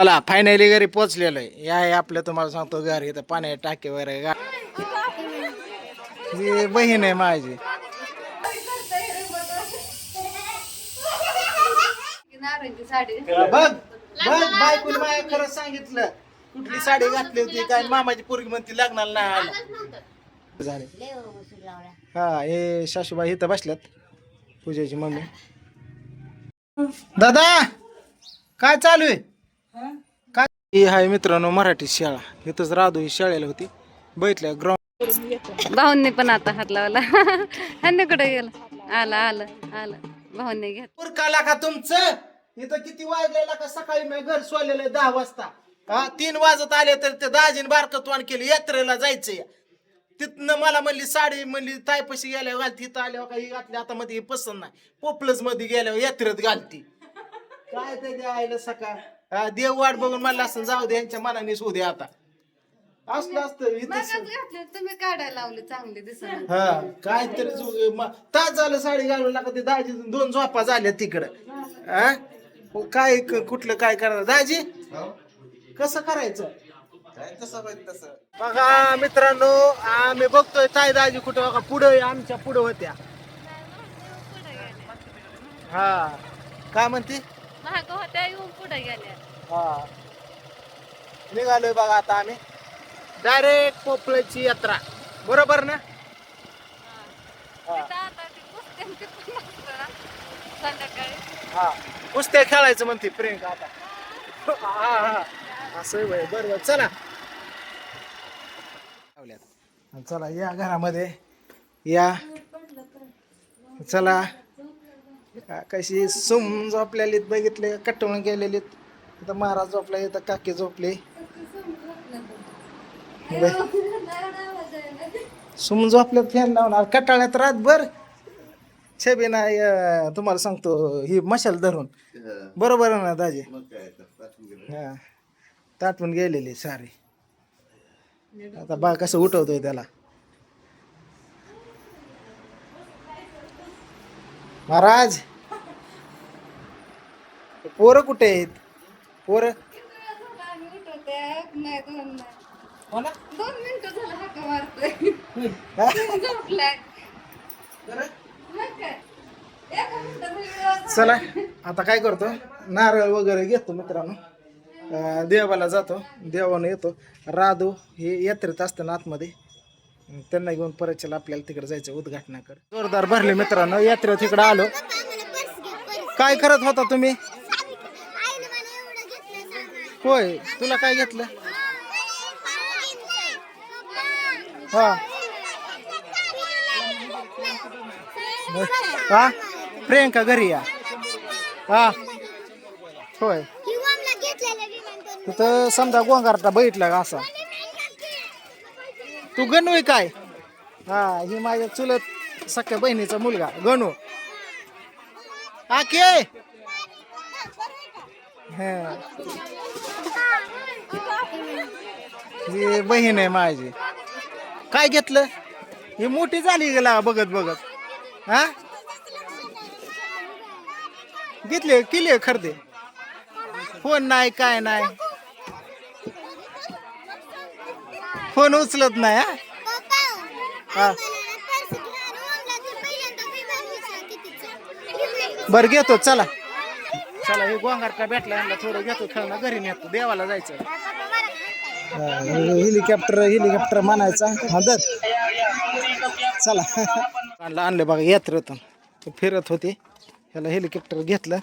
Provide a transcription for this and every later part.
चला फायनली घरी पोहोचलेलो आहे. या आहे आपलं तुम्हाला सांगतो घर इथं पाण्या टाके वगैरे ही बहीण आहे माझी. बघ बघ बायकोने माझ्या खरं सांगितलं कुठली साडी घातली होती काय मामाची पोरगी म्हणती लग्नाला नाही आला झाले. हा हे सासूबाई इथं बसल्यात पूजेची मम्मी. दादा काय चालू आहे काय? ही हाय मित्रांनो मराठी शाळा. इथंच राधू ही शाळेला होती बघितलं ग्राउंड. भाऊंनी पण आता हात लावला. ह्यांनी कुठे गेला? आला आलं आलं भाऊंनी घ्या. पुरकाला का तुमचं इथं किती वाजलेला का? सकाळी मी घर सोडलेलं 10 वाजता. हा 3 वाजत आले तर ते दाजीन बारकं तोंड केलं यात्रेला जायचंय. तिथनं मला म्हणली साडी म्हणली तायपशी गेल्यावर घालती. इथं आल्यावर काही घातली आता मध्ये पसंत नाही. पोपलज मध्ये गेल्यावर यात्रेत घालती. काय ते द्यायला सकाळ देव वाट बघून मला असं जाऊ दे यांच्या मनानेच होऊ दे. आता असलं असतं तुम्ही काढायला लावले चांगले दिसत. हा काहीतरी तास झालं साडी घालून लागा ते दाजी 2 झोपा झाल्या तिकडं. हा काय कुठलं काय करणार दाजी कसं करायचं बघा मित्रांनो. आम्ही बघतोय ताई दाजी कुठं बघा पुढे आमच्या पुढे होत्या. हा काय म्हणते महाग होत्या येऊन पुढे गेल्या. हा निघालोय बघा आता आम्ही डायरेक्ट पोपळची यात्रा बरोबर ना. संध्याकाळी हा कुस्त्या खेळायचं म्हणते प्रियंका आता. हा हा असं बरोबर. चला चला या घरामध्ये या. चला कशी सुम झोपलेलीत बघितले कटवून गेलेलीत. इथं महाराज झोपला इथं काकी झोपले. सुम झोपल्यात फॅन लावणार कटाळ्यात रातभर छबी नाही. तुम्हाला सांगतो ही मशाल धरून बरोबर आहे ना दाजी. हा ताटून गेलेली सारी. आता बा कसं उठवतोय त्याला महाराज. पोरं कुठे आहेत पोरं? हो ना 2 मिनिटं झालं हाका मारतोय. चला आता काय करतो नारळ वगैरे घेतो मित्रांनो. देवाला जातो देवानं येतो. राधू हे यात्रेत असतं ना आतमध्ये त्यांना घेऊन परत चला आपल्याला तिकडे जायचं उद्घाटनाकडे. जोरदार भरले मित्रांनो यात्रेत तिकडे आलो. काय करत होता तुम्ही? होय तुला काय घेतलं? हा हा प्रियंका घरी या. हा होय तिथं समजा गोंगारटा बघितला का असा. तू गणू आहे काय? हा ही माझ्या चुलत सख्या बहिणीचा मुलगा गणू. आके ही बहीण आहे माझी. काय घेतलं? ही मोठी झाली गेला बघत बघत. हा घेतले केली खरेदी. फोन नाही काय नाही फोन उचलत नाही. हा बरं घेतो चला. चला हे गोंगारका भेटला यांना थोडं घेतो खेळणं घरी नेतो देवाला जायचं. हेलिकॉप्टर म्हणायचा मदत. चला आणलं बघा यात्रेतून फिरत होते ह्याला हेलिकॉप्टर घेतलं.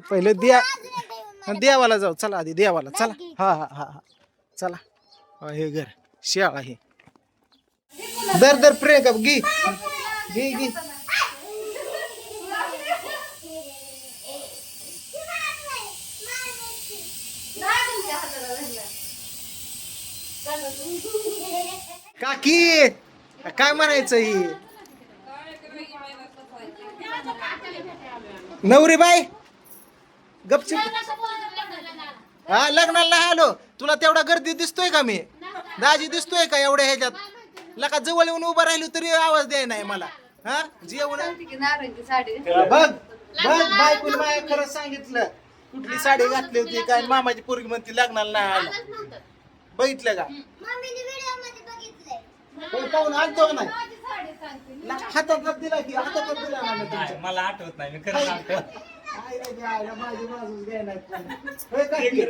पहिले देवाला जाऊ चला आधी देवाला चला. हा हा हा हा चला. हे घर शाळा आहे. दर प्रियंका घे घे घे. काकी काय म्हणायचं ही नवरी बाई गपचिप. हा लग्नाला आलो तुला तेवढा गर्दी दिसतोय का? मी दाजी दिसतोय का एवढ्या ह्याच्यात? लका जवळ येऊन उभा राहिलो तरी आवाज द्याय नाही मला. हा जेवण नारंगी साडी बघ बघ बायकोने माझ्या खरं सांगितलं कुठली साडी घातली होती काय मामाची पोरगी म्हणती लग्नाला नाही आला बघितलं का होय, पाहून आणतो का नाही हातात दिला की हातात दिला ना मी तुमच्या. मला आठवत नाही मी खरं सांगतो. आई रे गायला माझी बाजूच घ्यायला होय का की?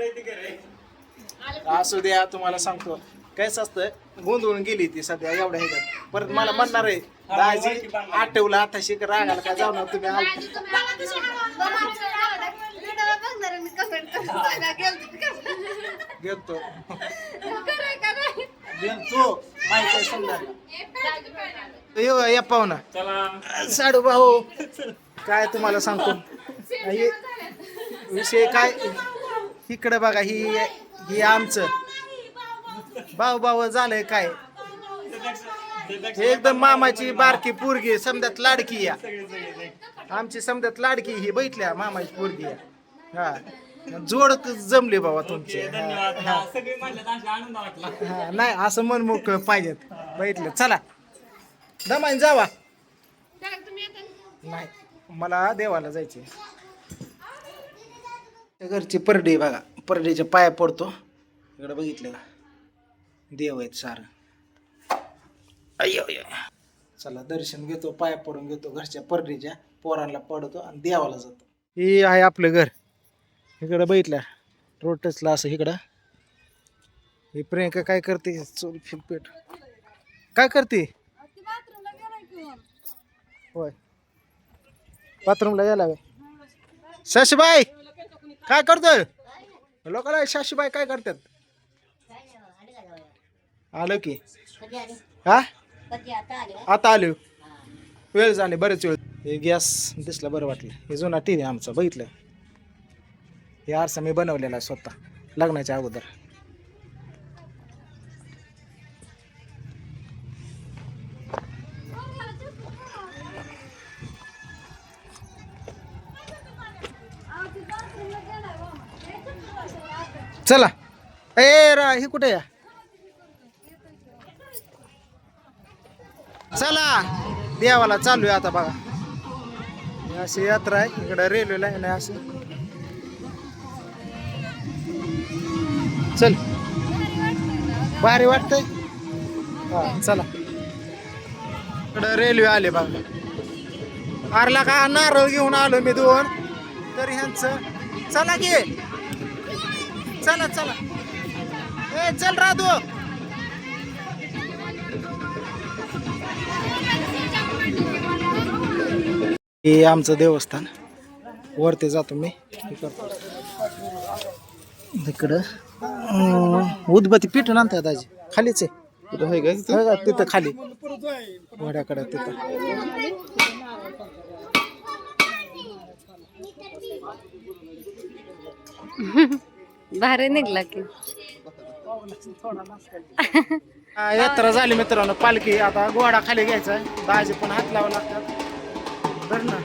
असू द्या तुम्हाला सांगतो कायच असतं गोंधळून गेली ती सध्या एवढ्या ह्याच्यात परत मला म्हणणार आहे दाजी आठवलं आता शिक रागाला काय जाऊ ना तुम्ही गेलतो गेलतो माहिती आहे समजा या पाहुणा साडू भाऊ काय तुम्हाला सांगतो हे विषय काय इकडे बघा ही आमचं भाऊ भाऊ झालंय काय एकदम मामाची बारकी पोरगी समजात लाडकी या आमची समजात लाडकी ही बैठल्या मामाची पोरगी या हा जोड जमले बाबा तुमचे सगळे म्हणलं तर आनंद वाटला. हा नाही असं मन मोकळं पाहिजेत बैठलं चला दमाईन जावा नाही मला देवाला जायचे घरची परडी बघा परडीच्या पाया पडतो इकडे बघितलं का देव आहेत सारं अय्यो चला दर्शन घेतो पाया पडून घेतो घरच्या परडीच्या पोरांना पडतो आणि देवाला जातो हे आहे आपलं घर इकडं बघितलं रोड टचला असं इकडं ही प्रियंका काय करते चोल फिलपेट काय करते होय बाथरूमला गेला सासूबाई काय करतोय लोकांना सासूबाई काय करतात आलो की हा आता आलो वेळ झाली बरेच वेळ हे गॅस दिसला बरं वाटलं हे जुना टी व्ही आमचा बघितलं हे आरसा मी बनवलेला स्वतः लग्नाच्या अगोदर चला ए रा हे कुठे या चला देवाला चालू आहे आता बघा ही अशी यात्रा आहे इकडे रेल्वेला आहे ना अशी चल भारी वाटतंय हा चला इकडे रेल्वे आले बघा आरला का नारळ घेऊन आलो मी 2 तर ह्यांचं चला घे चला चला ए चल राधू हे आमचं देवस्थान वरती जातो मी इकडं उदबत्ती पिठून आणतात दाजी खालीच आहे होय का तिथं खाली वड्याकडे तिथं भारी निघला की यात्रा झाली मित्रांनो पालखी आता घोडा खाली घ्यायचा दाजी पण हात लावा लागतात बर ना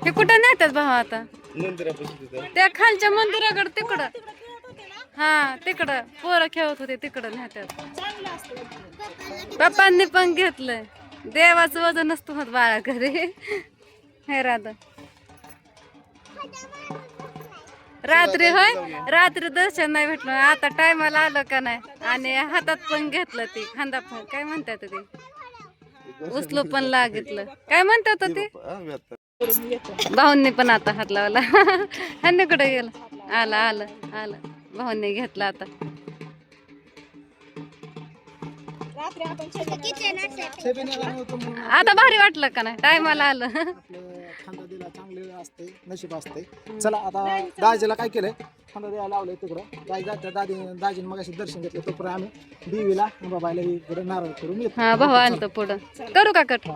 हे कुठं नेतात भाऊ आता त्या खालच्या मंदिराकडे तिकडं हा तिकडं पोरं खेळत होते तिकडं नेतात पप्पांनी पण घेतलंय देवाचं वजन नसतं होत बाळा घरी हे राधा रात्री होय रात्री दर्शन नाही भेटलं आता टायमाला आलं का नाही आणि हातात पण घेतलं ती खांदा पण काय म्हणतात ते उचलू पण लागितलं काय म्हणतात ते भाऊंनी पण आता हात लावला ह्यांनी कुठे गेलं आला आलं आलं भाऊंनी घेतला आता आता भारी वाटलं का नाही टायमाला आलं खांदा दिला चांगले असते नशीब असते चला आता दाजीला काय केलंय खांदा द्यायला लावलंय तिकडं दाजीने मग दर्शन घेतलं तोपर्यंत आम्ही देवीला बाबाला इकडे नारळ करून येतो हा भाऊ आणतो पुढं करू का कट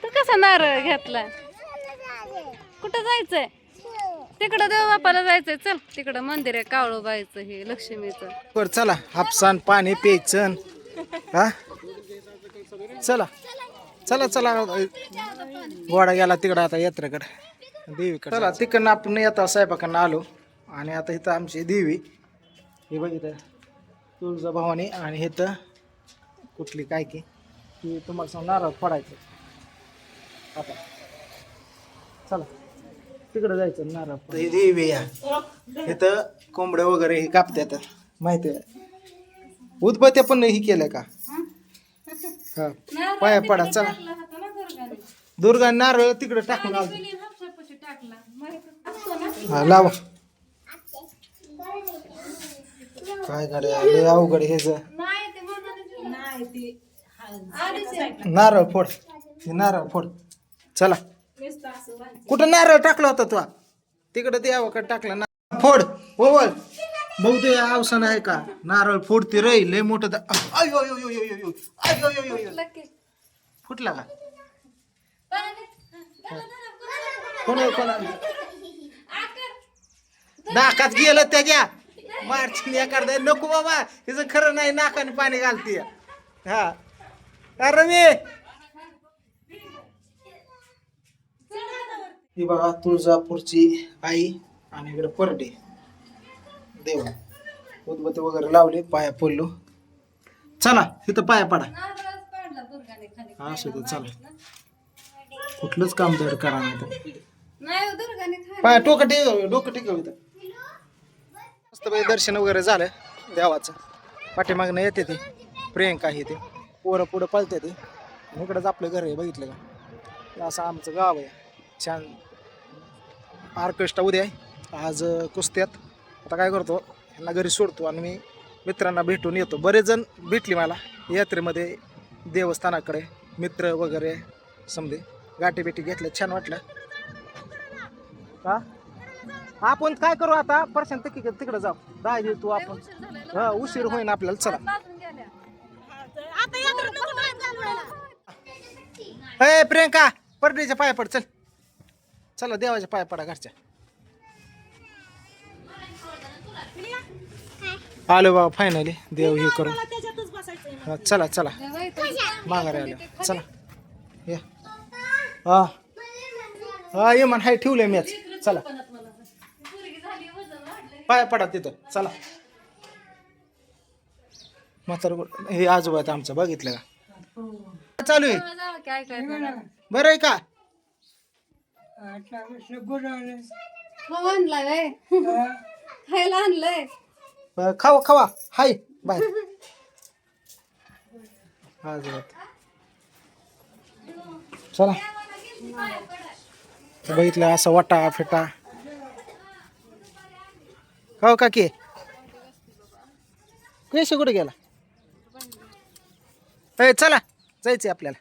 तू कसा नारळ घेतला कुठं जायचंय तिकडं देव बापाला जायचंय चल तिकडं मंदिर आहे कावळूबाईचं हे लक्ष्मीचं बर चला हापसान पाणी प्यायचं हा चला चला चला घोडा गेला तिकडं आता यात्रेकडे देवीकडे. चला तिकडनं आपण येता साहेबाकडनं आलो आणि आता इथं आमची देवी हे बघितलं तुळजाभवानी आणि हे तर कुठली काय की ती तुम्हाला सांग नारळ फोडायचं आता. चला तिकडं जायचं नारळ ही देवी या इथं कोंबड्या वगैरे हे कापतात माहिती आहे. उदबत्या पण हे केलं का हा पाया पडा. चला दुर्गा नारळ तिकडे टाकून आलो. हा लावा काय गाड्या लय अवघड हे नारळ फोड हे नारळ फोड. चला कुठं नारळ टाकला होता तू तिकडे देवाकडे टाकला ना फोड ओवळ बहुते अवसान आहे का नारळ फोडते रे लय मोठं फुटला का कोणा नाकात गेलं त्याच्या मारची एखादा नको बाबा हिचं खरं नाही नाकाने पाणी घालते. हा अरे मी ही बघा तुळजापूरची आई आणि इकडे परडे देव उदबत्ती वगैरे लावले पाया पडलो. चला इथं पाया पडा असू दे. चला कुठलंच काम दर करा पाया डोकं टेकव इथं मस्त दर्शन वगैरे झालं देवाचं. पाठीमागणं येते ते प्रियंका हे ते पोरं पुढं पळते ते इकडंच आपलं घर आहे बघितलं का. असं आमचं गाव आहे छान. ऑर्केस्ट्रा उद्या आहे आज कुस्त्यात. आता काय करतो ह्यांना घरी सोडतो आणि मी मित्रांना भेटून येतो. बरेच जण भेटली मला यात्रेमध्ये देवस्थानाकडे मित्र वगैरे समजे गाठी बेटी घेतल्या छान वाटलं. का आपण काय करू आता परशांत तिकडे जाऊ दाजी तू आपण हा उशीर होईन आपल्याला. चला हे प्रियंका परडीच्या पाया पड. चल चला देवाच्या पाया पडा घरच्या. आलो बाबा फायनली देव हे करून. हा चला चला माघारी आलो. चला या हा हा ये म्हण हाय ठेवलंय मॅच. चला पाया पडा तिथं. चला म्हातार हे आजोबा आहेत आमचं बघितलं का चालू आहे बरं आहे का. खावा खावा हाय बाय आजोबा. चला बघितलं असं वाटा फेटा हो काकी कैसे कुठे गेला. चला जायचंय आपल्याला.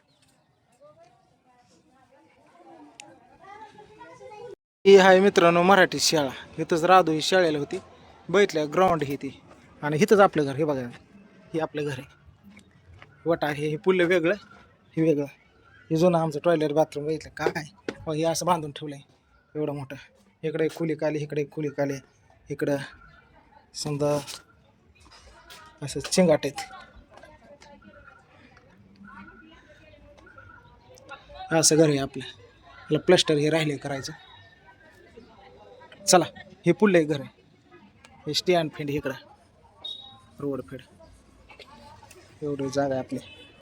ही आहे मित्रांनो मराठी शाळा. इथंच राधू ही शाळेला होती बघितलं ग्राउंड ही ती आणि इथंच आपलं घर. हे बघा हे आपलं घर आहे. वटा आहे हे पुल्लं वेगळं हे वेगळं. हे जुनं आमचं टॉयलेट बाथरूम बघितलं काय हे असं बांधून ठेवलं आहे एवढं मोठं. इकडे खुली काली इकडे खुली काली इकडं समजा असं चिंगाट आहेत. असं घर आहे आपलं. आपलं प्लॅस्टर हे राहिले करायचं. चला हे पुल्ले घर आहे. हे स्टँड फेंड इकडं रोड फेड एवढी जागा आहे आपली.